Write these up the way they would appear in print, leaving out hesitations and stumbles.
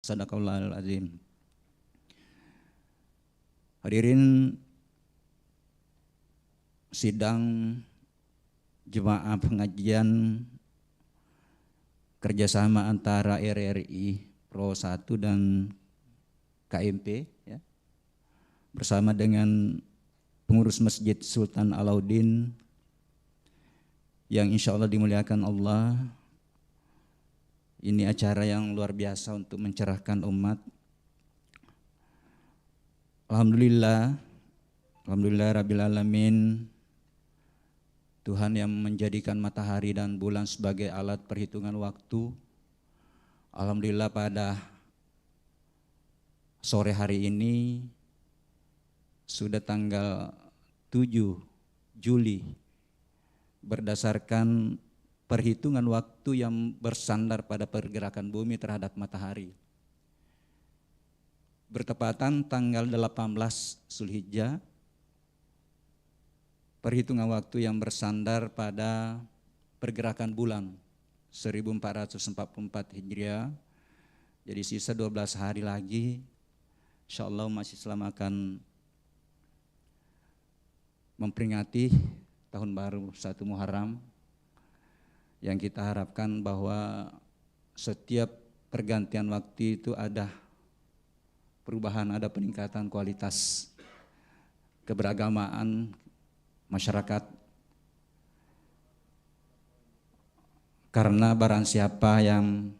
Sadaqallahul azim. Hadirin sidang jemaah pengajian kerjasama antara RRI Pro 1 dan KMP ya, bersama dengan pengurus Masjid Sultan Alauddin yang insya Allah dimuliakan Allah. Ini acara yang luar biasa untuk mencerahkan umat. Alhamdulillah Rabbil Alamin, Tuhan yang menjadikan matahari dan bulan sebagai alat perhitungan waktu. Alhamdulillah pada sore hari ini sudah tanggal 7 Juli berdasarkan perhitungan waktu yang bersandar pada pergerakan bumi terhadap matahari. Bertepatan tanggal 18 Zulhijjah, perhitungan waktu yang bersandar pada pergerakan bulan 1444 Hijriah. Jadi sisa 12 hari lagi, insyaallah umat Islam akan memperingati tahun baru 1 Muharram, yang kita harapkan bahwa setiap pergantian waktu itu ada perubahan, ada peningkatan kualitas keberagamaan masyarakat. Karena barang siapa yang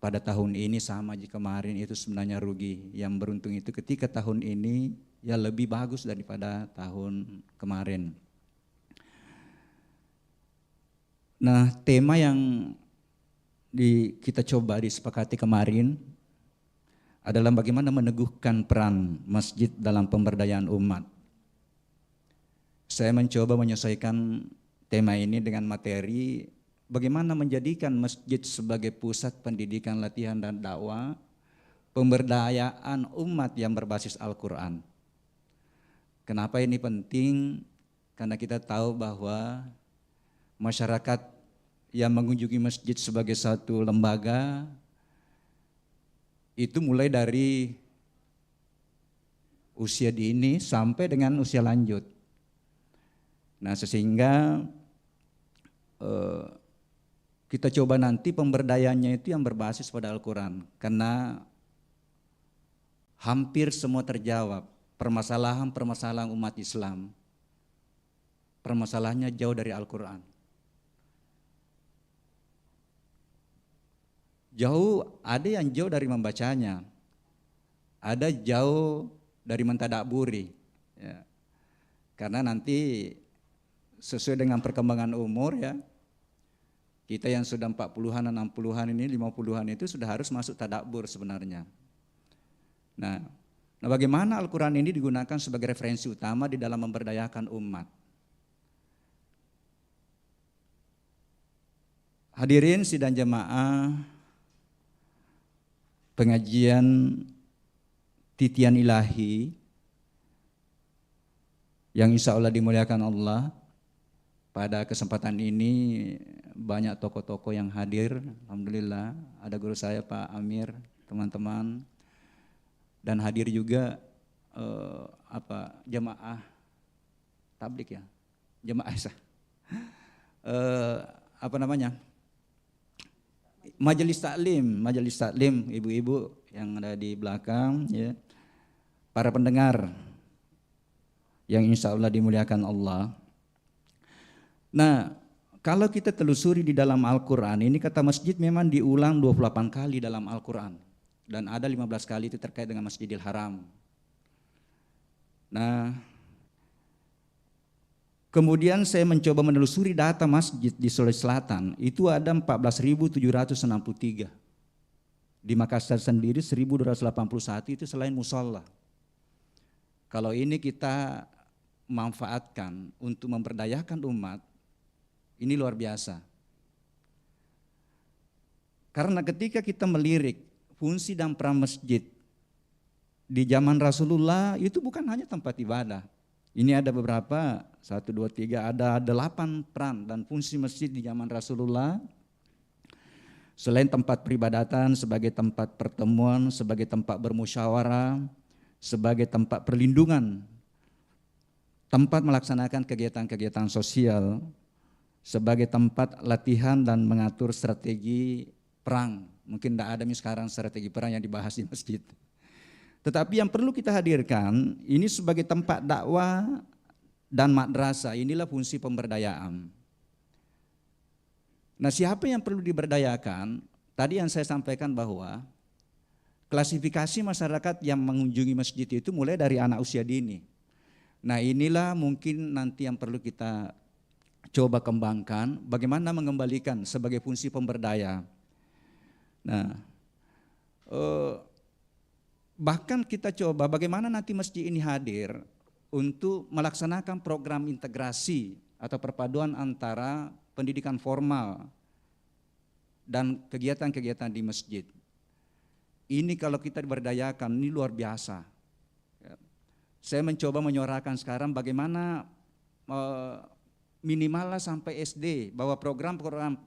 pada tahun ini sama aja kemarin itu sebenarnya rugi. Yang beruntung itu ketika tahun ini ya lebih bagus daripada tahun kemarin. Nah, tema yang kita coba disepakati kemarin adalah bagaimana meneguhkan peran masjid dalam pemberdayaan umat. Saya mencoba menyesuaikan tema ini dengan materi bagaimana menjadikan masjid sebagai pusat pendidikan, latihan, dan dakwah pemberdayaan umat yang berbasis Al-Quran. Kenapa ini penting? Karena kita tahu bahwa masyarakat yang mengunjungi masjid sebagai satu lembaga itu mulai dari usia dini sampai dengan usia lanjut. Nah, sehingga kita coba nanti pemberdayaannya itu yang berbasis pada Al-Quran, karena hampir semua terjawab permasalahan-permasalahan umat Islam. Permasalahannya jauh dari Al-Quran. Ada yang jauh dari membacanya, ada jauh dari mentadaburi. Ya. Karena nanti sesuai dengan perkembangan umur ya, kita yang sudah 40-an, 60-an ini, 50-an itu sudah harus masuk tadabbur sebenarnya. Nah bagaimana Al-Quran ini digunakan sebagai referensi utama di dalam memberdayakan umat. Hadirin sidang jemaah pengajian titian ilahi yang insya Allah dimuliakan Allah. Pada kesempatan ini banyak tokoh-tokoh yang hadir. Alhamdulillah ada guru saya Pak Amir, teman-teman, dan hadir juga jemaah tablik ya, jemaah majelis taklim, ibu-ibu yang ada di belakang ya, para pendengar yang insya Allah dimuliakan Allah. Nah, kalau kita telusuri di dalam Al-Quran, ini kata masjid memang diulang 28 kali dalam Al-Quran. Dan ada 15 kali itu terkait dengan Masjidil Haram. Nah, kemudian saya mencoba menelusuri data masjid di Sulawesi Selatan, itu ada 14.763. Di Makassar sendiri 1.281 itu selain musola. Kalau ini kita manfaatkan untuk memberdayakan umat, ini luar biasa. Karena ketika kita melirik fungsi dan peran masjid di zaman Rasulullah, itu bukan hanya tempat ibadah. Ini ada beberapa, 1, 2, 3, ada 8 peran dan fungsi masjid di zaman Rasulullah. Selain tempat peribadatan sebagai tempat pertemuan, sebagai tempat bermusyawarah, sebagai tempat perlindungan, tempat melaksanakan kegiatan-kegiatan sosial, sebagai tempat latihan dan mengatur strategi perang. Mungkin tidak ada sekarang strategi perang yang dibahas di masjid. Tetapi yang perlu kita hadirkan, ini sebagai tempat dakwah dan madrasah, inilah fungsi pemberdayaan. Nah, siapa yang perlu diberdayakan? Tadi yang saya sampaikan bahwa klasifikasi masyarakat yang mengunjungi masjid itu mulai dari anak usia dini. Nah, inilah mungkin nanti yang perlu kita coba kembangkan, bagaimana mengembalikan sebagai fungsi pemberdaya. Nah, bahkan kita coba bagaimana nanti masjid ini hadir untuk melaksanakan program integrasi atau perpaduan antara pendidikan formal dan kegiatan-kegiatan di masjid. Ini kalau kita diberdayakan, ini luar biasa. Saya mencoba menyuarakan sekarang bagaimana minimalnya sampai SD, bahwa program-program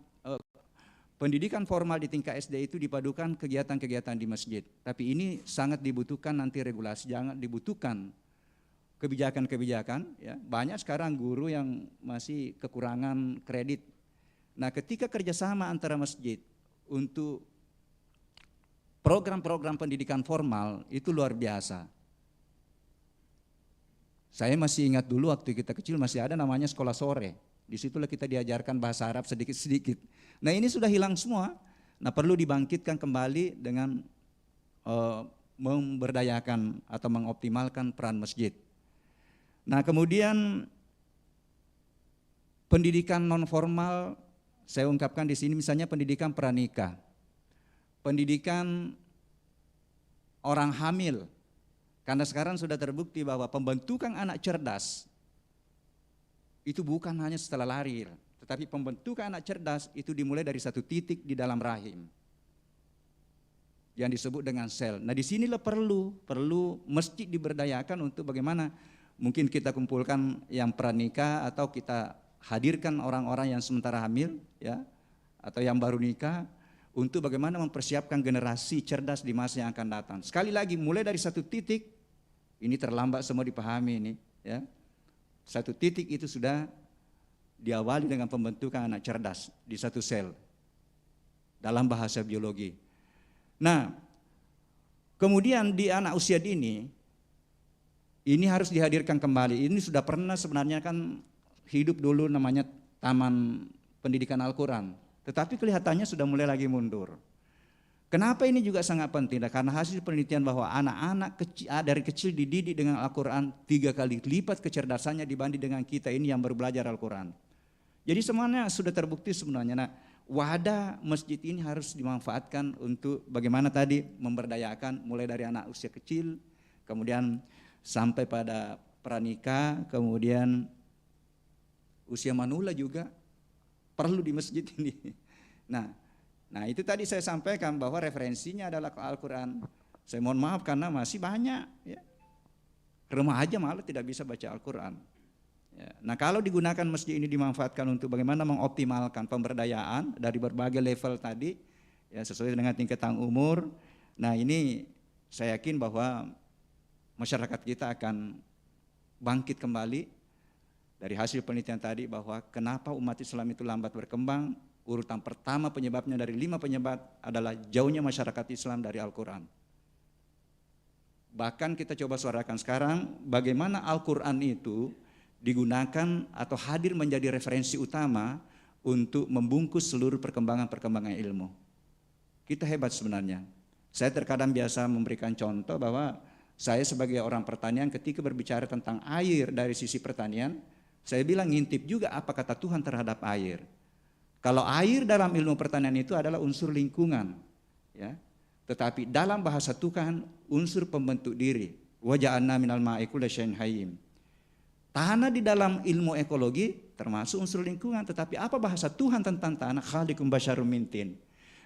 pendidikan formal di tingkat SD itu dipadukan kegiatan-kegiatan di masjid. Tapi ini sangat dibutuhkan nanti regulasi, jangan dibutuhkan kebijakan-kebijakan. Ya. Banyak sekarang guru yang masih kekurangan kredit. Nah, ketika kerjasama antara masjid untuk program-program pendidikan formal itu luar biasa. Saya masih ingat dulu waktu kita kecil masih ada namanya sekolah sore. Disitulah kita diajarkan bahasa Arab sedikit-sedikit. Nah, ini sudah hilang semua. Nah, perlu dibangkitkan kembali dengan memberdayakan atau mengoptimalkan peran masjid. Nah, kemudian pendidikan non formal saya ungkapkan di sini, misalnya pendidikan pranikah, pendidikan orang hamil. Karena sekarang sudah terbukti bahwa pembentukan anak cerdas itu bukan hanya setelah lahir, tetapi pembentukan anak cerdas itu dimulai dari satu titik di dalam rahim yang disebut dengan sel. Nah, disinilah perlu masjid diberdayakan untuk bagaimana mungkin kita kumpulkan yang pranikah atau kita hadirkan orang-orang yang sementara hamil, ya, atau yang baru nikah, untuk bagaimana mempersiapkan generasi cerdas di masa yang akan datang. Sekali lagi, mulai dari satu titik, ini terlambat semua dipahami ini, ya. Satu titik itu sudah diawali dengan pembentukan anak cerdas di satu sel dalam bahasa biologi. Nah, kemudian di anak usia dini ini harus dihadirkan kembali. Ini sudah pernah sebenarnya kan hidup dulu namanya Taman Pendidikan Al-Quran, tetapi kelihatannya sudah mulai lagi mundur. Kenapa ini juga sangat penting? Karena hasil penelitian bahwa anak-anak dari kecil dididik dengan Al-Quran 3 kali lipat kecerdasannya dibanding dengan kita ini yang baru belajar Al-Quran. Jadi semuanya sudah terbukti sebenarnya. Nah, wadah masjid ini harus dimanfaatkan untuk bagaimana tadi memberdayakan mulai dari anak usia kecil, kemudian sampai pada pranikah, kemudian usia manula juga perlu di masjid ini. Nah, itu tadi saya sampaikan bahwa referensinya adalah Al-Quran. Saya mohon maaf karena masih banyak, ya. Remaja malah tidak bisa baca Al-Quran. Ya. Nah, kalau digunakan masjid ini dimanfaatkan untuk bagaimana mengoptimalkan pemberdayaan dari berbagai level tadi, ya, sesuai dengan tingkatan umur. Nah, ini saya yakin bahwa masyarakat kita akan bangkit kembali dari hasil penelitian tadi bahwa kenapa umat Islam itu lambat berkembang. Urutan pertama penyebabnya dari 5 penyebab adalah jauhnya masyarakat Islam dari Al-Quran. Bahkan kita coba suarakan sekarang bagaimana Al-Quran itu digunakan atau hadir menjadi referensi utama untuk membungkus seluruh perkembangan ilmu. Kita hebat sebenarnya. Saya terkadang biasa memberikan contoh bahwa saya sebagai orang pertanian ketika berbicara tentang air dari sisi pertanian, saya bilang ngintip juga apa kata Tuhan terhadap air. Kalau air dalam ilmu pertanian itu adalah unsur lingkungan, ya. Tetapi dalam bahasa Tuhan unsur pembentuk diri. Wa ja'alna minal ma'i kulla syai'in hayyin. Tanah di dalam ilmu ekologi termasuk unsur lingkungan, tetapi apa bahasa Tuhan tentang tanah? Khaliqum basyarum min tin.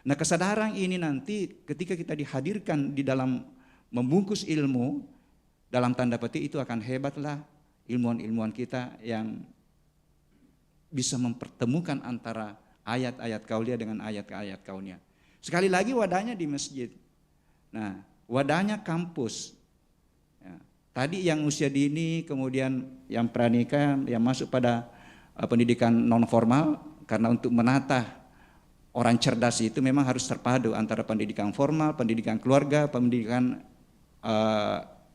Nah, kesadaran ini nanti ketika kita dihadirkan di dalam membungkus ilmu dalam tanda petik itu akan hebatlah ilmuwan-ilmuwan kita yang bisa mempertemukan antara ayat-ayat kauliah dengan ayat-ayat kauniyah. Sekali lagi wadahnya di masjid. Nah, wadahnya kampus. Ya. Tadi yang usia dini, kemudian yang pranikah, yang masuk pada pendidikan non formal, karena untuk menata orang cerdas itu memang harus terpadu antara pendidikan formal, pendidikan keluarga, pendidikan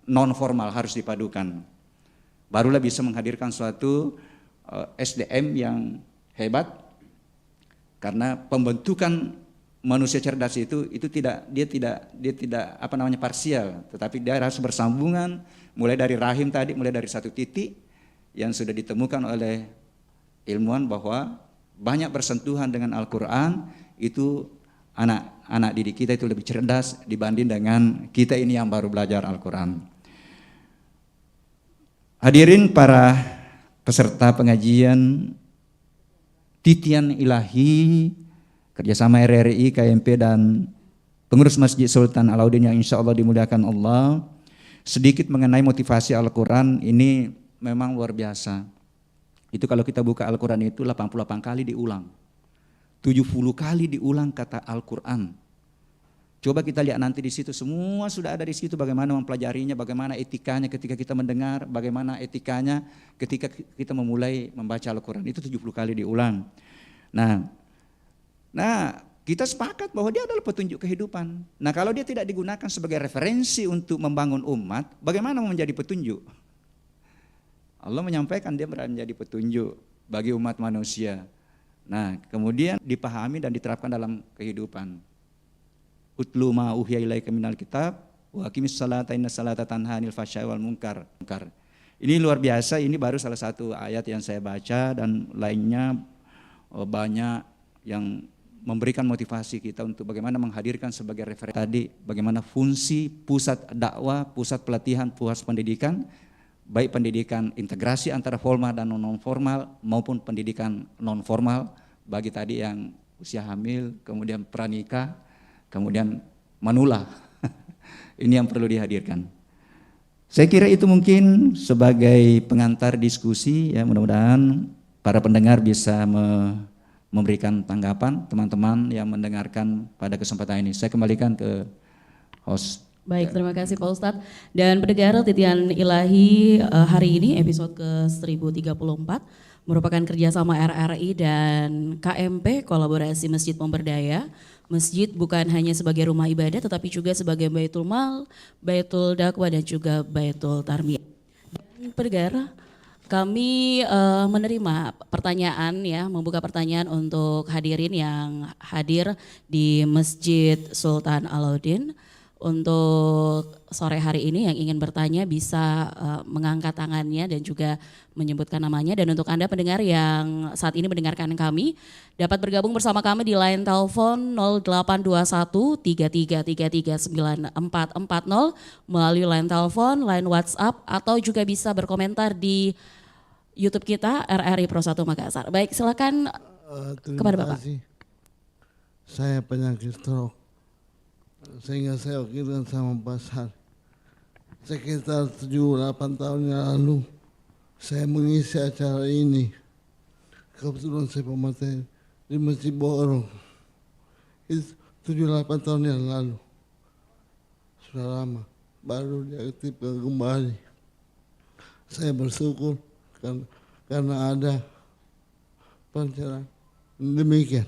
non formal harus dipadukan. Barulah bisa menghadirkan suatu SDM yang hebat, karena pembentukan manusia cerdas itu tidak parsial, tetapi dia harus bersambungan mulai dari rahim tadi, mulai dari satu titik yang sudah ditemukan oleh ilmuwan bahwa banyak bersentuhan dengan Al-Quran, itu anak didik kita itu lebih cerdas dibanding dengan kita ini yang baru belajar Al-Quran. Hadirin para peserta pengajian Titian Ilahi kerjasama RRI, KMP dan pengurus Masjid Sultan Alauddin yang insya Allah dimuliakan Allah, sedikit mengenai motivasi Al-Quran ini memang luar biasa. Itu kalau kita buka Al-Quran itu 88 kali diulang, 70 kali diulang kata Al-Quran. Coba kita lihat nanti di situ, semua sudah ada di situ, bagaimana mempelajarinya, bagaimana etikanya ketika kita mendengar, bagaimana etikanya ketika kita memulai membaca Al-Quran, itu 70 kali diulang. Nah, kita sepakat bahwa dia adalah petunjuk kehidupan. Nah, kalau dia tidak digunakan sebagai referensi untuk membangun umat, bagaimana menjadi petunjuk? Allah menyampaikan dia menjadi petunjuk bagi umat manusia. Nah, kemudian dipahami dan diterapkan dalam kehidupan. Utlu ma uhiya ilaika minal kitab wa aqimis salata inna salata tanha 'anil fahsya'i wal munkar. Ini luar biasa, ini baru salah satu ayat yang saya baca, dan lainnya banyak yang memberikan motivasi kita untuk bagaimana menghadirkan sebagai referensi tadi, bagaimana fungsi pusat dakwah, pusat pelatihan, pusat pendidikan, baik pendidikan integrasi antara formal dan non formal maupun pendidikan non formal bagi tadi yang usia hamil, kemudian pranikah, kemudian manula. Ini yang perlu dihadirkan. Saya kira itu mungkin sebagai pengantar diskusi, ya, mudah-mudahan para pendengar bisa memberikan tanggapan teman-teman yang mendengarkan pada kesempatan ini. Saya kembalikan ke host. Baik, terima kasih Pak Ustadz. Dan pendengar Titian Ilahi, hari ini episode ke-1034 merupakan kerjasama RRI dan KMP, kolaborasi Masjid Pemberdaya. Masjid bukan hanya sebagai rumah ibadah tetapi juga sebagai Baitul Mal, Baitul Dakwah dan juga Baitul Tarbiyah. Dan pendengar, kami menerima pertanyaan, ya, membuka pertanyaan untuk hadirin yang hadir di Masjid Sultan Alauddin. Untuk sore hari ini yang ingin bertanya bisa mengangkat tangannya dan juga menyebutkan namanya. Dan untuk Anda pendengar yang saat ini mendengarkan kami, dapat bergabung bersama kami di line telepon 0821 3333 9440 melalui line telepon, line WhatsApp, atau juga bisa berkomentar di YouTube kita RRI Pro 1 Makassar. Baik, silakan kepada Bapak. Terima kasih. Saya penyakit stroke, sehingga saya wakilkan sama pasar. Sekitar 7-8 tahun yang lalu saya mengisi acara ini. Kebetulan saya pemateri di Masjid Boro. Itu 7-8 tahun yang lalu. Sudah lama, baru diaktifkan kembali. Saya bersyukur karena ada pencerahan. Demikian.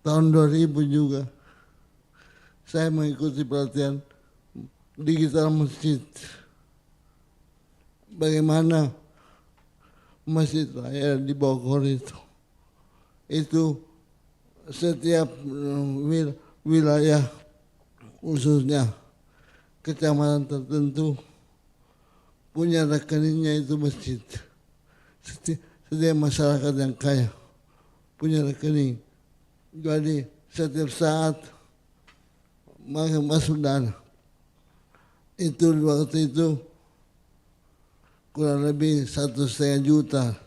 Tahun 2000 juga saya mengikuti pelatihan digital masjid. Bagaimana masjid raya di Bogor itu setiap wilayah, khususnya kecamatan tertentu, punya rekeningnya itu masjid. Setiap masyarakat yang kaya punya rekening. Jadi setiap saat masuk dana. Itu waktu itu kurang lebih 1,5 juta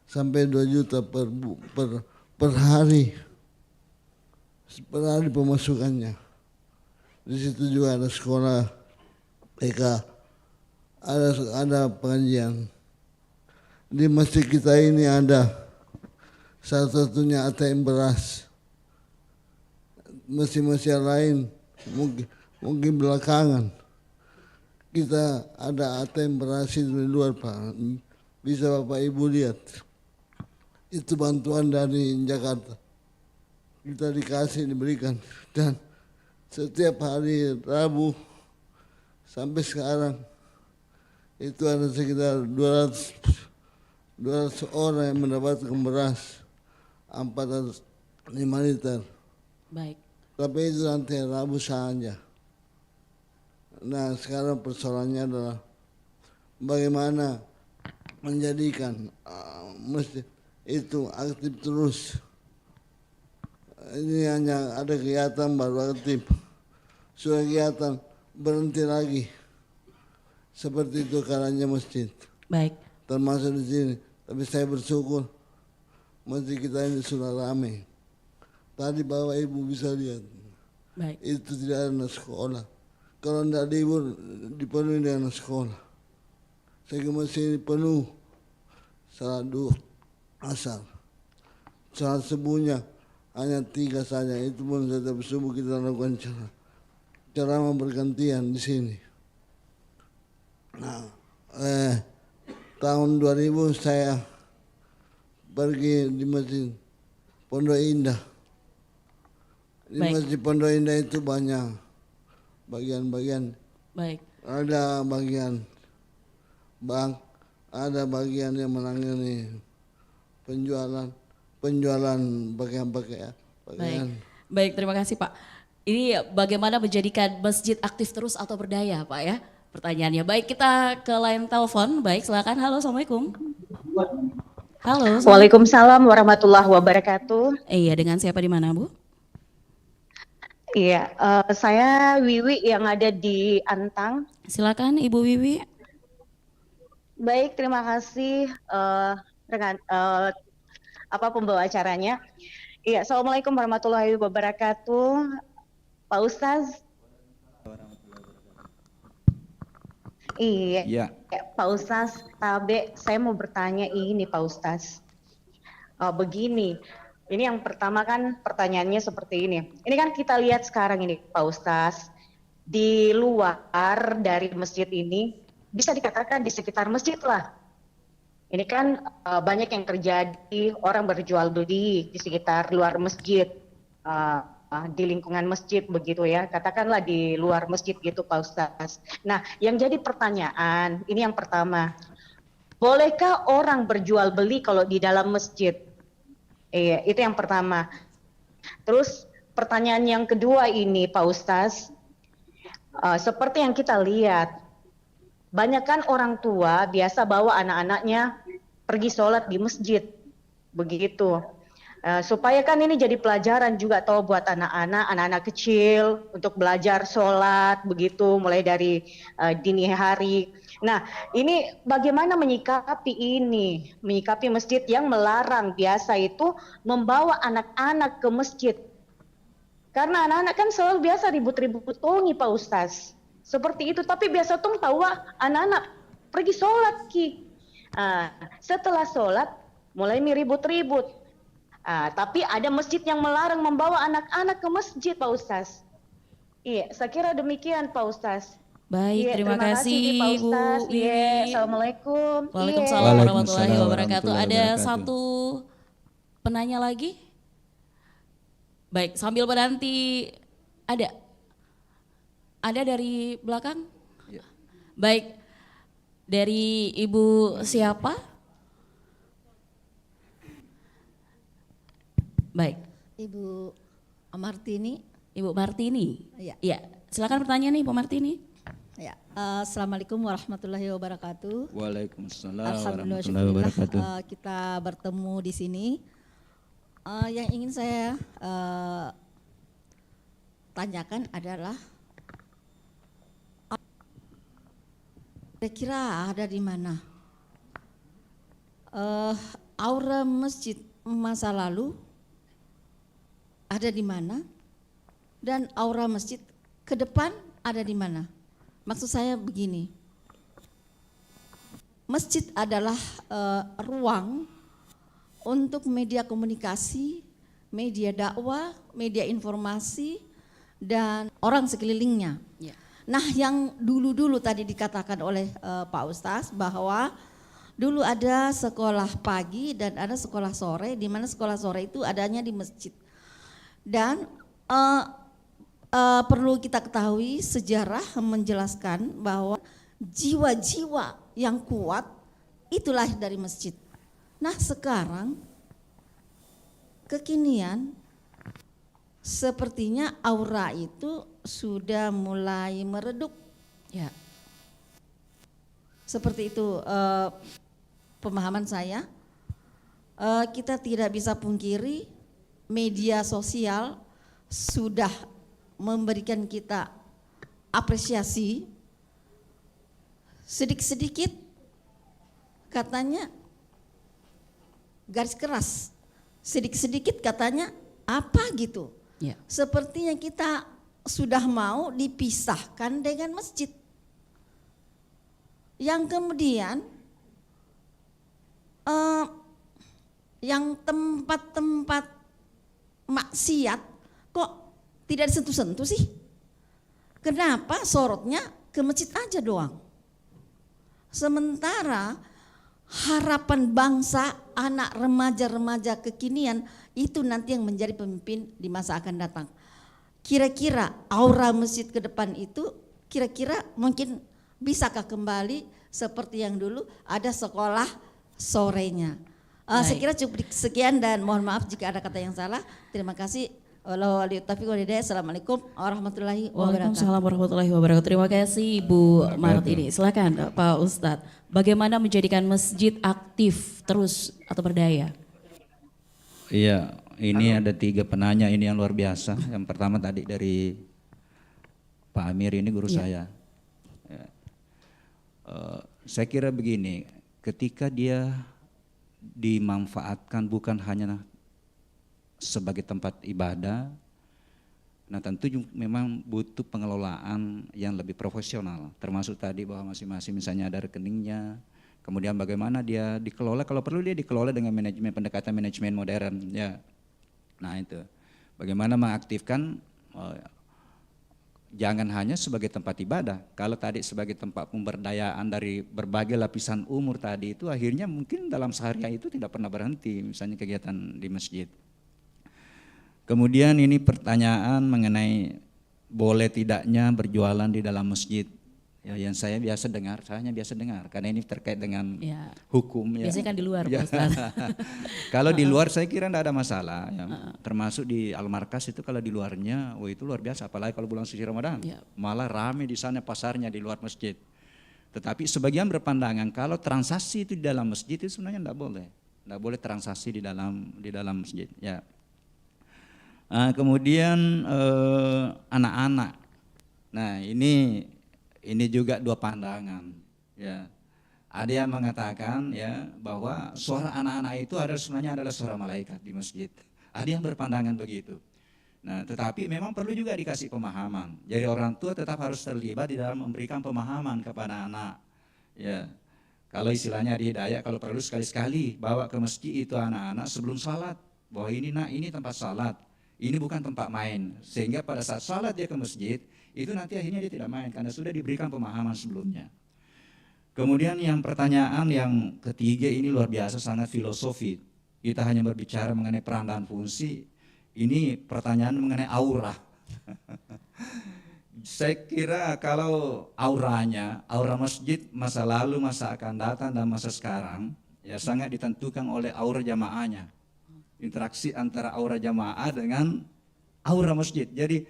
sampai 2 juta per hari. Per hari pemasukannya. Di situ juga ada sekolah TK, ada pengajian. Di masjid kita ini ada salah satunya ATM beras. masjid-masjid lain mungkin belakangan. Kita ada ATM berhasil di luar Pak, bisa Bapak Ibu lihat. Itu bantuan dari Jakarta. Kita diberikan. Dan setiap hari Rabu sampai sekarang itu ada sekitar 200 orang yang mendapatkan beras 405 liter. Baik. Tapi itu nanti Rabu saja. Nah sekarang persoalannya adalah bagaimana menjadikan masjid itu aktif terus. Ini hanya ada kegiatan baru aktif, sudah kegiatan berhenti lagi. Seperti itu caranya masjid. Baik. Termasuk di sini. Tapi saya bersyukur masjid kita ini sudah ramai. Tadi Bapak Ibu bisa lihat. Baik. Itu tidak ada anak sekolah. Kalau tidak libur dipenuhi dengan anak sekolah. Saya ke masjid ini penuh. Salat duha, asar. Salat subuhnya hanya 3 saja. Itu pun setiap subuh kita lakukan ceramah bergantian di sini. Nah, tahun 2000 saya pergi di masjid Pondok Indah. Di masjid Pondok Indah itu banyak bagian-bagian. Baik. Ada bagian bank, ada bagian yang menangani penjualan pakaian. Baik, terima kasih Pak. Ini bagaimana menjadikan masjid aktif terus atau berdaya Pak ya? Pertanyaannya. Baik, kita ke line telepon. Baik, silakan. Halo, Assalamualaikum. Halo. Waalaikumsalam warahmatullahi wabarakatuh. Iya, dengan siapa di mana Bu? Iya, saya Wiwi yang ada di Antang. Silakan Ibu Wiwi. Baik, terima kasih dengan pembawa acaranya. Iya, assalamualaikum warahmatullahi wabarakatuh, Pak Ustaz. Iya, Ya. Pak Ustaz, Tabe, saya mau bertanya ini Pak Ustaz. Begini, ini yang pertama kan pertanyaannya seperti ini. Ini kan kita lihat sekarang ini Pak Ustaz, di luar dari masjid ini, bisa dikatakan di sekitar masjid lah. Ini kan banyak yang terjadi, orang berjual beli di sekitar luar masjid, di lingkungan masjid begitu ya, katakanlah di luar masjid gitu Pak Ustaz. Nah yang jadi pertanyaan, ini yang pertama, bolehkah orang berjual beli kalau di dalam masjid? Itu yang pertama. Terus pertanyaan yang kedua ini Pak Ustaz, seperti yang kita lihat, banyak kan orang tua biasa bawa anak-anaknya pergi sholat di masjid, begitu. Supaya kan ini jadi pelajaran juga tahu buat anak-anak kecil untuk belajar sholat, begitu, mulai dari dini hari. Nah, ini bagaimana menyikapi masjid yang melarang biasa itu membawa anak-anak ke masjid. Karena anak-anak kan selalu biasa ribut-ribut tongi Pak Ustaz. Seperti itu, tapi biasa tuh tahu anak-anak pergi sholat ki. Setelah sholat mulai ribut-ribut. Tapi ada masjid yang melarang membawa anak-anak ke masjid Pak Ustaz. Iya, saya kira demikian Pak Ustaz. Baik, terima kasih Pak Bu Ustaz. Wiwi. Assalamualaikum. Waalaikumsalam warahmatullahi wabarakatuh. warahmatullahi Ada wabarakatuh. satu penanya lagi? Baik, sambil menanti ada dari belakang? Ya. Baik, dari Ibu siapa? Baik, Ibu Martini. Ibu Martini. Ya. Iya, silakan pertanyaan nih Bu Martini. Ya. Assalamualaikum warahmatullahi wabarakatuh. Waalaikumsalam Alhamdulillah, warahmatullahi wabarakatuh. kita bertemu di sini. Yang ingin saya tanyakan adalah kira-kira ada di mana aura masjid masa lalu ada di mana dan aura masjid ke depan ada di mana? Maksud saya begini, masjid adalah ruang untuk media komunikasi media dakwah, media informasi, dan orang sekelilingnya. Ya. Nah, yang dulu-dulu tadi dikatakan oleh Pak Ustaz bahwa dulu ada sekolah pagi dan ada sekolah sore, di mana sekolah sore itu adanya di masjid. Dan perlu kita ketahui, sejarah menjelaskan bahwa jiwa-jiwa yang kuat itu lahir dari masjid. Nah, sekarang kekinian sepertinya aura itu sudah mulai meredup. Ya. Seperti itu pemahaman saya. Kita tidak bisa pungkiri media sosial sudah memberikan kita apresiasi. Sedikit-sedikit katanya garis keras, sedikit-sedikit katanya apa gitu. Ya. Sepertinya kita sudah mau dipisahkan dengan masjid. Yang kemudian yang tempat-tempat maksiat kok tidak disentuh-sentuh sih? Kenapa sorotnya ke masjid aja doang? Sementara harapan bangsa, anak remaja-remaja kekinian itu nanti yang menjadi pemimpin di masa akan datang. Kira-kira aura masjid ke depan itu kira-kira mungkin bisakah kembali seperti yang dulu ada sekolah sorenya. Saya kira cukup sekian dan mohon maaf jika ada kata yang salah. Terima kasih. Assalamualaikum warahmatullahi wabarakatuh. Waalaikumsalam warahmatullahi wabarakatuh. Terima kasih Ibu Martini. Silakan Pak Ustadz. Bagaimana menjadikan masjid aktif terus atau berdaya? Iya, ini ada 3 penanya ini yang luar biasa. Yang pertama tadi dari Pak Amir, ini guru saya. Ya. Saya kira begini, ketika dia dimanfaatkan bukan hanya sebagai tempat ibadah, nah tentu memang butuh pengelolaan yang lebih profesional, termasuk tadi bahwa masing-masing misalnya ada rekeningnya, kemudian bagaimana dia dikelola, kalau perlu dia dikelola dengan pendekatan manajemen modern, ya. Nah itu, bagaimana mengaktifkan, jangan hanya sebagai tempat ibadah, kalau tadi sebagai tempat pemberdayaan dari berbagai lapisan umur tadi itu akhirnya mungkin dalam seharian itu tidak pernah berhenti, misalnya kegiatan di masjid. Kemudian ini pertanyaan mengenai boleh tidaknya berjualan di dalam masjid. Ya, yang saya biasa dengar, karena ini terkait dengan hukum. Ya. Biasanya kan di luar Pak Ustadz. Kalau di luar saya kira tidak ada masalah. Ya. Termasuk di Al-Markas itu kalau di luarnya, itu luar biasa. Apalagi kalau bulan suci Ramadan, malah ramai di sana pasarnya di luar masjid. Tetapi sebagian berpandangan kalau transaksi itu di dalam masjid itu sebenarnya tidak boleh transaksi di dalam masjid. Ya. Kemudian anak-anak, nah ini juga 2 pandangan. Ya, ada yang mengatakan ya bahwa suara anak-anak itu sebenarnya adalah suara malaikat di masjid. Ada yang berpandangan begitu. Nah, tetapi memang perlu juga dikasih pemahaman. Jadi orang tua tetap harus terlibat di dalam memberikan pemahaman kepada anak. Ya, kalau istilahnya di hidayah, kalau perlu sekali-sekali bawa ke masjid itu anak-anak sebelum salat, bahwa ini tempat salat. Ini bukan tempat main, sehingga pada saat salat dia ke masjid, itu nanti akhirnya dia tidak main, karena sudah diberikan pemahaman sebelumnya. Kemudian yang pertanyaan yang ketiga ini luar biasa, sangat filosofi. Kita hanya berbicara mengenai peran dan fungsi, ini pertanyaan mengenai aura. Saya kira kalau aura masjid, masa lalu, masa akan datang, dan masa sekarang, ya sangat ditentukan oleh aura jamaahnya. Interaksi antara aura jamaah dengan aura masjid. Jadi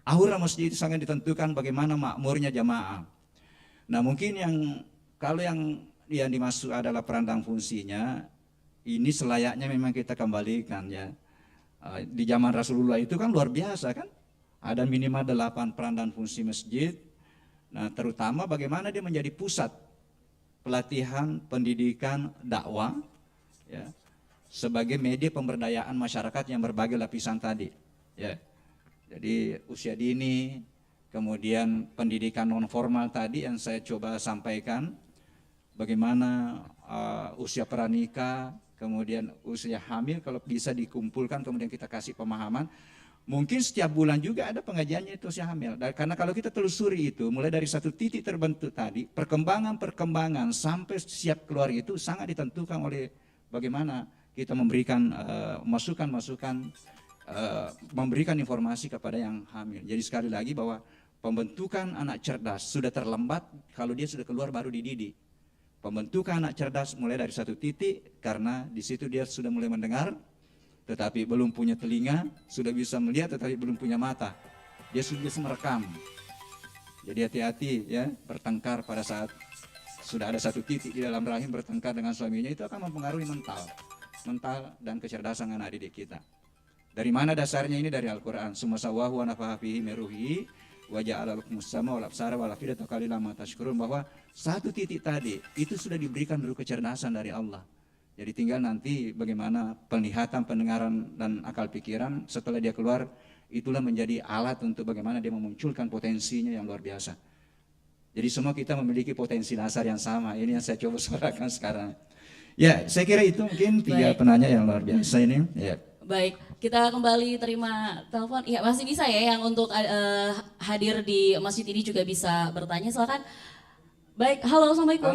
aura masjid itu sangat ditentukan bagaimana makmurnya jamaah. Nah mungkin kalau yang dimaksud adalah peran dan fungsinya, ini selayaknya memang kita kembalikan ya. Di zaman Rasulullah itu kan luar biasa kan. Ada minimal 8 peran dan fungsi masjid. Nah terutama bagaimana dia menjadi pusat pelatihan, pendidikan, dakwah ya. Sebagai media pemberdayaan masyarakat yang berbagai lapisan tadi. Ya. Jadi usia dini, kemudian pendidikan non formal tadi yang saya coba sampaikan, bagaimana usia pranikah, kemudian usia hamil kalau bisa dikumpulkan, kemudian kita kasih pemahaman. Mungkin setiap bulan juga ada pengajiannya itu usia hamil. Karena kalau kita telusuri itu, mulai dari satu titik terbentuk tadi, perkembangan sampai siap keluar itu sangat ditentukan oleh bagaimana kita memberikan masukan-masukan, memberikan informasi kepada yang hamil. Jadi sekali lagi bahwa pembentukan anak cerdas sudah terlambat kalau dia sudah keluar baru dididik. Pembentukan anak cerdas mulai dari satu titik, karena di situ dia sudah mulai mendengar, tetapi belum punya telinga, sudah bisa melihat tetapi belum punya mata. Dia sudah bisa merekam. Jadi hati-hati ya, bertengkar pada saat sudah ada satu titik di dalam rahim, bertengkar dengan suaminya, itu akan mempengaruhi mental dan kecerdasan anak didik kita. Dari mana dasarnya ini? Dari Al-Quran. Summa sawwahu wa nafaha fihi min ruhihi wa ja'ala lakumus sama wal absara wal afidata qalilan ma tashkurun, bahwa satu titik tadi itu sudah diberikan dulu kecerdasan dari Allah. Jadi tinggal nanti bagaimana penglihatan, pendengaran, dan akal pikiran setelah dia keluar, itulah menjadi alat untuk bagaimana dia memunculkan potensinya yang luar biasa. Jadi semua kita memiliki potensi dasar yang sama, ini yang saya coba suarakan sekarang. Ya, saya kira itu mungkin 3 penanya yang luar biasa ini. Ya. Baik, kita kembali terima telepon. Ya, masih bisa ya yang untuk hadir di masjid ini juga bisa bertanya, silakan. Baik, halo, assalamualaikum.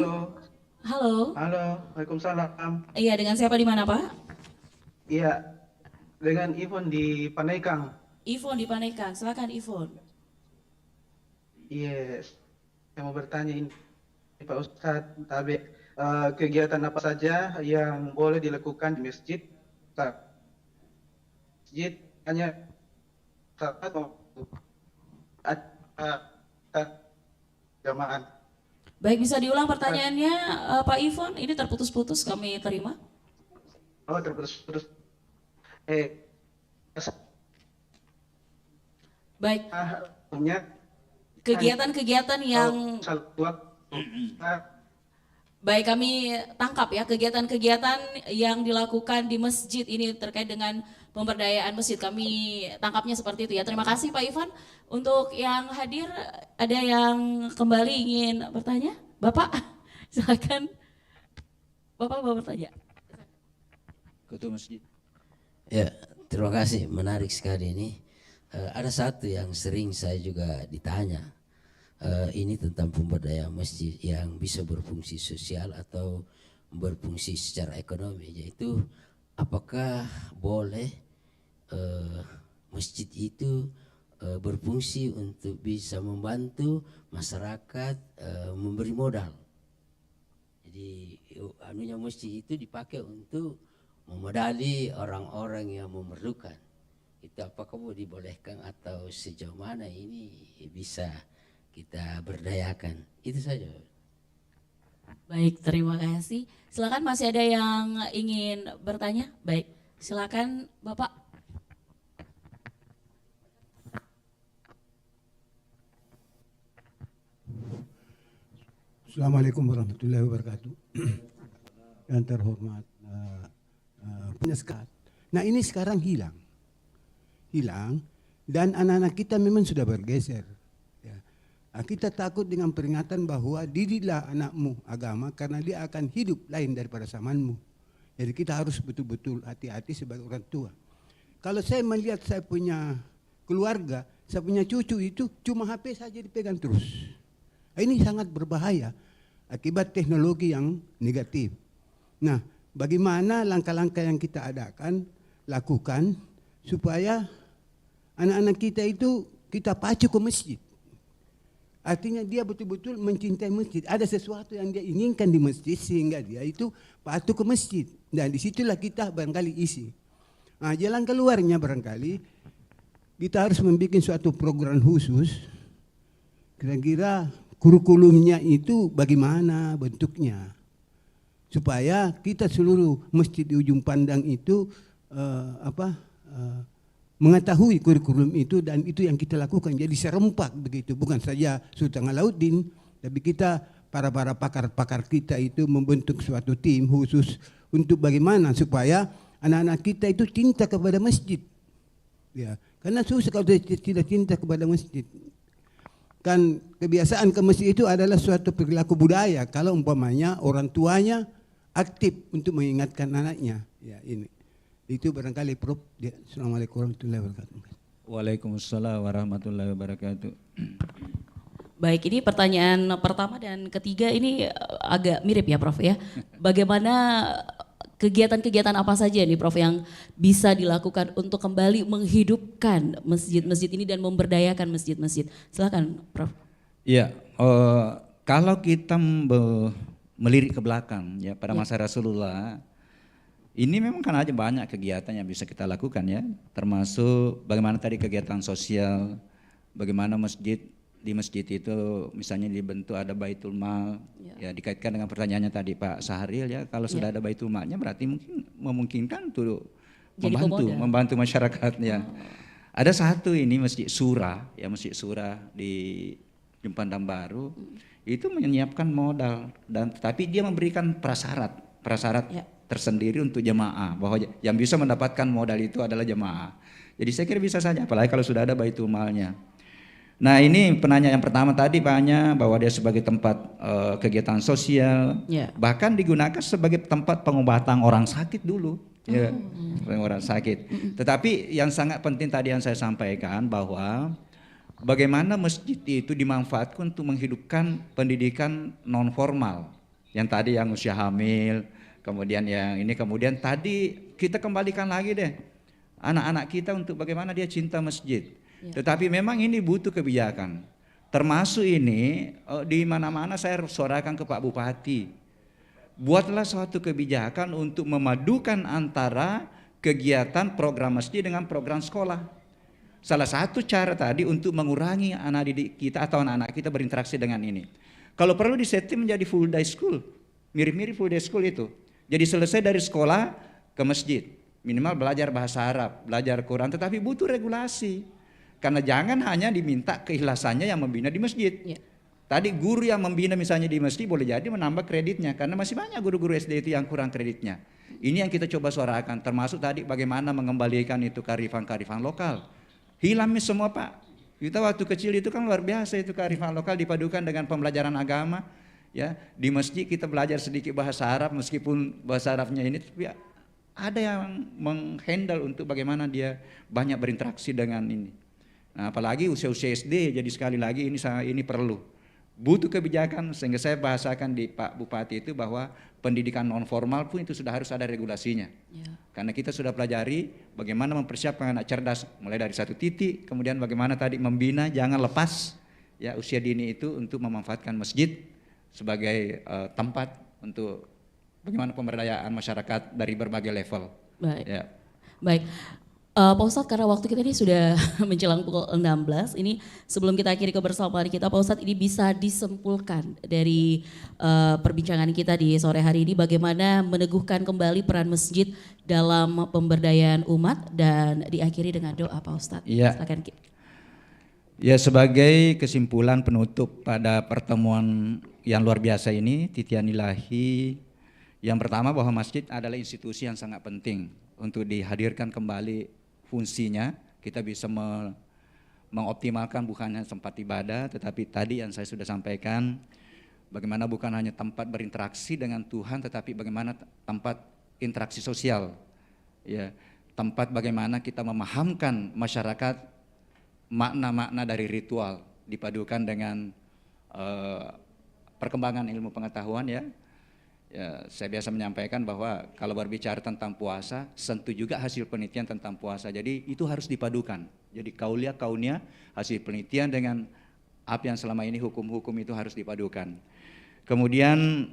Halo. Halo, Waalaikumsalam. Iya, dengan siapa di mana, Pak? Iya, dengan Ivon di Panaikang. Ivon di Panekang, silakan Ivon. Yes, saya mau bertanya ini Pak Ustadz Tabe, kegiatan apa saja yang boleh dilakukan di masjid? Masjid hanya jamaah. Baik, bisa diulang pertanyaannya Pak Ivon? Ini terputus-putus kami terima. Oh, terputus-putus. Baik, Punya kegiatan-kegiatan yang baik kami tangkap ya, kegiatan-kegiatan yang dilakukan di masjid ini terkait dengan pemberdayaan masjid, kami tangkapnya seperti itu ya. Terima kasih Pak Ivan. Untuk yang hadir, ada yang kembali ingin bertanya? Bapak, silakan. Bapak mau bertanya. Ketua Masjid. Ya, terima kasih, menarik sekali ini. Ada satu yang sering saya juga ditanya, ini tentang pemberdayaan masjid yang bisa berfungsi sosial atau berfungsi secara ekonomi, yaitu apakah boleh masjid itu berfungsi untuk bisa membantu masyarakat memberi modal. Jadi anunya masjid itu dipakai untuk memodali orang-orang yang memerlukan. Itu apakah mau dibolehkan atau sejauh mana ini bisa kita berdayakan? Itu saja. Baik, terima kasih. Silakan, masih ada yang ingin bertanya? Baik, silakan Bapak. Assalamualaikum warahmatullahi wabarakatuh. Yang terhormat penyekat. Nah, ini sekarang hilang dan anak-anak kita memang sudah bergeser. Ya. Kita takut dengan peringatan bahwa didiklah anakmu agama karena dia akan hidup lain daripada zamanmu. Jadi kita harus betul-betul hati-hati sebagai orang tua. Kalau saya melihat saya punya keluarga, saya punya cucu itu cuma HP saja dipegang terus. Ini sangat berbahaya akibat teknologi yang negatif. Nah, bagaimana langkah-langkah yang kita lakukan supaya anak-anak kita itu kita pacu ke masjid. Artinya dia betul-betul mencintai masjid. Ada sesuatu yang dia inginkan di masjid sehingga dia itu patuh ke masjid. Dan disitulah kita barangkali isi. Nah, jalan keluarnya barangkali kita harus membuat suatu program khusus. Kira-kira kurikulumnya itu bagaimana bentuknya. Supaya kita seluruh masjid di ujung pandang itu mengetahui kurikulum itu, dan itu yang kita lakukan. Jadi serempak begitu, bukan saja Sultan Alauddin, tapi kita para pakar-pakar kita itu membentuk suatu tim khusus untuk bagaimana supaya anak-anak kita itu cinta kepada masjid. Ya, karena susah kalau tidak cinta kepada masjid. Kan kebiasaan ke masjid itu adalah suatu perilaku budaya. Kalau umpamanya orang tuanya aktif untuk mengingatkan anaknya. Ya ini. Itu barangkali Prof. Assalamualaikum warahmatullahi wabarakatuh. Waalaikumsalam warahmatullahi wabarakatuh. Baik, ini pertanyaan pertama dan ketiga ini agak mirip ya Prof ya. Bagaimana kegiatan-kegiatan apa saja nih Prof yang bisa dilakukan untuk kembali menghidupkan masjid-masjid ini dan memberdayakan masjid-masjid? Silakan Prof. Iya, kalau kita melirik ke belakang ya pada masa Rasulullah, ini memang kan aja banyak kegiatan yang bisa kita lakukan ya, termasuk bagaimana tadi kegiatan sosial, bagaimana di masjid itu misalnya dibentuk ada Baitul Mal, ya dikaitkan dengan pertanyaannya tadi Pak Sahril ya, kalau sudah ada Baitul Malnya berarti mungkin memungkinkan untuk membantu masyarakatnya. Ada satu ini Masjid Surah ya, Masjid Surah di Jembatan Baru itu menyiapkan modal dan tetapi dia memberikan prasyarat tersendiri untuk jemaah bahwa yang bisa mendapatkan modal itu adalah jemaah. Jadi saya kira bisa saja apalagi kalau sudah ada Baitul Malnya. Nah ini penanya yang pertama tadi Paknya bahwa dia sebagai tempat kegiatan sosial, bahkan digunakan sebagai tempat pengobatan orang sakit dulu, ya, orang sakit. Tetapi yang sangat penting tadi yang saya sampaikan bahwa bagaimana masjid itu dimanfaatkan untuk menghidupkan pendidikan non formal, yang tadi yang usia hamil, kemudian yang ini kemudian tadi kita kembalikan lagi deh anak-anak kita untuk bagaimana dia cinta masjid. Tetapi memang ini butuh kebijakan. Termasuk ini di mana-mana saya suarakan ke Pak Bupati. Buatlah suatu kebijakan untuk memadukan antara kegiatan program masjid dengan program sekolah. Salah satu cara tadi untuk mengurangi anak didik kita atau anak-anak kita berinteraksi dengan ini. Kalau perlu disetting menjadi full day school. Mirip-mirip full day school itu. Jadi selesai dari sekolah ke masjid. Minimal belajar bahasa Arab, belajar Quran, tetapi butuh regulasi. Karena jangan hanya diminta keikhlasannya yang membina di masjid. Tadi guru yang membina misalnya di masjid boleh jadi menambah kreditnya. Karena masih banyak guru-guru SD itu yang kurang kreditnya. Ini yang kita coba suarakan. Termasuk tadi bagaimana mengembalikan itu kearifan-kearifan lokal. Hilangnya semua Pak. Kita waktu kecil itu kan luar biasa itu kearifan lokal dipadukan dengan pembelajaran agama. Ya, di masjid kita belajar sedikit bahasa Arab meskipun bahasa Arabnya ini tapi ada yang menghandle untuk bagaimana dia banyak berinteraksi dengan ini. Nah, apalagi usia-usia SD, jadi sekali lagi ini perlu butuh kebijakan sehingga saya bahasakan di Pak Bupati itu bahwa pendidikan non formal pun itu sudah harus ada regulasinya. Karena kita sudah pelajari bagaimana mempersiapkan anak cerdas mulai dari satu titik, kemudian bagaimana tadi membina jangan lepas ya usia dini itu untuk memanfaatkan masjid sebagai tempat untuk bagaimana pemberdayaan masyarakat dari berbagai level. Baik. Ya. Baik. Pak Ustadz, karena waktu kita ini sudah menjelang pukul 16, ini sebelum kita akhiri kebersamaan kita, Pak Ustadz ini bisa disimpulkan dari perbincangan kita di sore hari ini bagaimana meneguhkan kembali peran masjid dalam pemberdayaan umat dan diakhiri dengan doa Pak Ustadz. Iya. Ya sebagai kesimpulan penutup pada pertemuan yang luar biasa ini, titian ilahi, yang pertama bahwa masjid adalah institusi yang sangat penting untuk dihadirkan kembali fungsinya, kita bisa mengoptimalkan bukan hanya tempat ibadah, tetapi tadi yang saya sudah sampaikan, bagaimana bukan hanya tempat berinteraksi dengan Tuhan, tetapi bagaimana tempat interaksi sosial, ya, tempat bagaimana kita memahamkan masyarakat makna-makna dari ritual, dipadukan dengan perkembangan ilmu pengetahuan ya. Ya, saya biasa menyampaikan bahwa kalau berbicara tentang puasa, tentu juga hasil penelitian tentang puasa. Jadi itu harus dipadukan. Jadi kaunia hasil penelitian dengan apa yang selama ini hukum-hukum itu harus dipadukan. Kemudian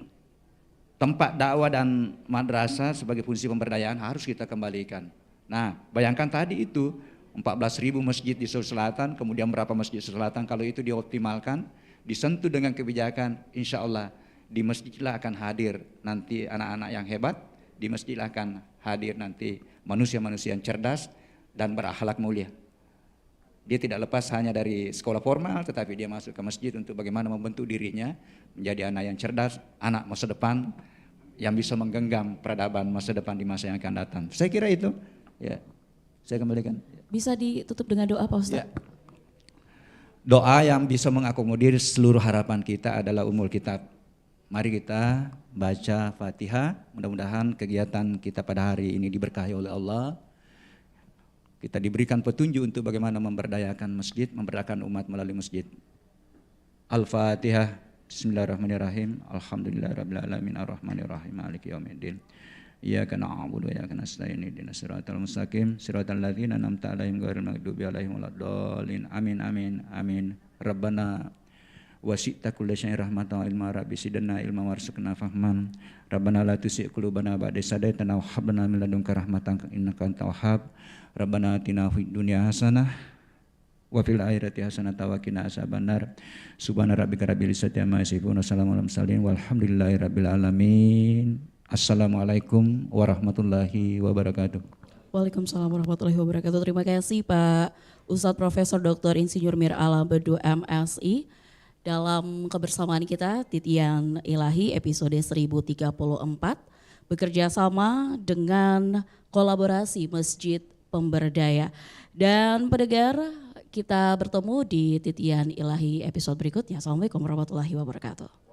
tempat dakwah dan madrasah sebagai fungsi pemberdayaan harus kita kembalikan. Nah, bayangkan tadi itu 14.000 masjid di Sulawesi Selatan, kemudian berapa masjid Selatan kalau itu dioptimalkan, disentuh dengan kebijakan, insya Allah di masjidlah akan hadir nanti anak-anak yang hebat, di masjidlah akan hadir nanti manusia-manusia yang cerdas dan berakhlak mulia. Dia tidak lepas hanya dari sekolah formal, tetapi dia masuk ke masjid untuk bagaimana membentuk dirinya menjadi anak yang cerdas, anak masa depan yang bisa menggenggam peradaban masa depan di masa yang akan datang. Saya kira itu, ya. Saya kembalikan. Bisa ditutup dengan doa Pak Ustadz? Ya. Doa yang bisa mengakomodir seluruh harapan kita adalah Ummul Kitab. Mari kita baca Fatihah, mudah-mudahan kegiatan kita pada hari ini diberkahi oleh Allah. Kita diberikan petunjuk untuk bagaimana memberdayakan masjid, memberdayakan umat melalui masjid. Al-Fatihah. Bismillahirrahmanirrahim. Alhamdulillahirabbil alamin arrahmanirrahim maliki yaumiddin. Iyyaka na'budu wa iyyaka nasta'in ihdinas siratal mustaqim siratal ladzina an'amta 'alaihim ghairil maghdubi 'alaihim waladdallin. Amin amin amin. Rabbana wasi'ta kulla syai'in rahmatan wa ilma rabbi sidna ilma warzuqna fahman. Rabbana la tuzigh qulubana ba'da idh hadaitana wa hab lana min ladunka rahmatan innaka antal wahhab. Rabbana atina fid dunya hasanah wa fil akhirati hasanatan wa qina adzabannar. Subhana rabbika rabbil izzati amma yasifun wa salamun alal mursalin walhamdulillahi rabbil alamin. Assalamualaikum warahmatullahi wabarakatuh. Waalaikumsalam warahmatullahi wabarakatuh. Terima kasih Pak Ustadz Profesor Dr. Insinyur Mir Alam Bedu MSI dalam kebersamaan kita Titian Ilahi episode 1034 bekerja sama dengan kolaborasi Masjid Pemberdaya. Dan pendengar, kita bertemu di Titian Ilahi episode berikutnya. Assalamualaikum warahmatullahi wabarakatuh.